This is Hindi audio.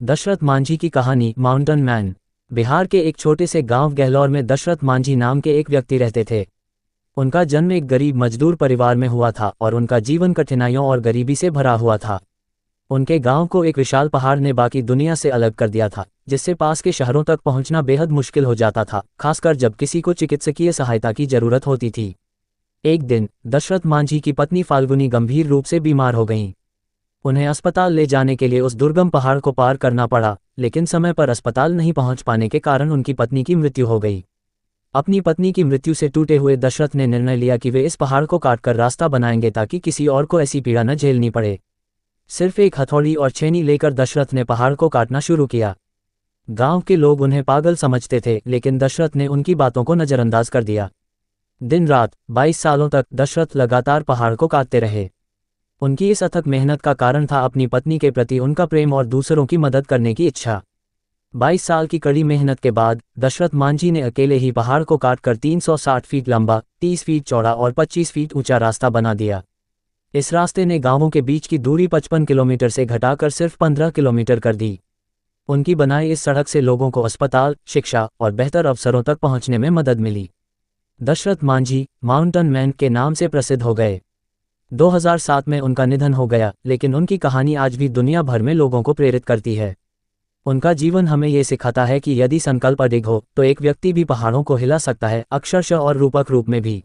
दशरथ मांझी की कहानी। Mountain man. बिहार के एक छोटे से गांव गहलौर में दशरथ मांझी नाम के एक व्यक्ति रहते थे। उनका जन्म एक गरीब मजदूर परिवार में हुआ था और उनका जीवन कठिनाइयों और गरीबी से भरा हुआ था। उनके गांव को एक विशाल पहाड़ ने बाकी दुनिया से अलग कर दिया था, जिससे पास के शहरों तक पहुंचना बेहद मुश्किल हो जाता था, खासकर जब किसी को चिकित्सकीय सहायता की जरूरत होती थी। एक दिन दशरथ मांझी की पत्नी फाल्गुनी गंभीर रूप से बीमार हो गईं। उन्हें अस्पताल ले जाने के लिए उस दुर्गम पहाड़ को पार करना पड़ा, लेकिन समय पर अस्पताल नहीं पहुंच पाने के कारण उनकी पत्नी की मृत्यु हो गई। अपनी पत्नी की मृत्यु से टूटे हुए दशरथ ने निर्णय लिया कि वे इस पहाड़ को काटकर रास्ता बनाएंगे ताकि किसी और को ऐसी पीड़ा न झेलनी पड़े। सिर्फ एक हथौड़ी और छेनी लेकर दशरथ ने पहाड़ को काटना शुरू किया। गांव के लोग उन्हें पागल समझते थे, लेकिन दशरथ ने उनकी बातों को नजरअंदाज कर दिया। दिन रात 22 सालों तक दशरथ लगातार पहाड़ को काटते रहे। उनकी इस अथक मेहनत का कारण था अपनी पत्नी के प्रति उनका प्रेम और दूसरों की मदद करने की इच्छा। 22 साल की कड़ी मेहनत के बाद दशरथ मांझी ने अकेले ही पहाड़ को काटकर 360 फीट लंबा, 30 फीट चौड़ा और 25 फीट ऊंचा रास्ता बना दिया। इस रास्ते ने गांवों के बीच की दूरी 55 किलोमीटर से घटाकर सिर्फ 15 किलोमीटर कर दी। उनकी बनाई इस सड़क से लोगों को अस्पताल, शिक्षा और बेहतर अवसरों तक पहुंचने में मदद मिली। दशरथ मांझी माउंटेन मैन के नाम से प्रसिद्ध हो गए। 2007 में उनका निधन हो गया, लेकिन उनकी कहानी आज भी दुनिया भर में लोगों को प्रेरित करती है। उनका जीवन हमें ये सिखाता है कि यदि संकल्प अडिग हो तो एक व्यक्ति भी पहाड़ों को हिला सकता है, अक्षरशः और रूपक रूप में भी।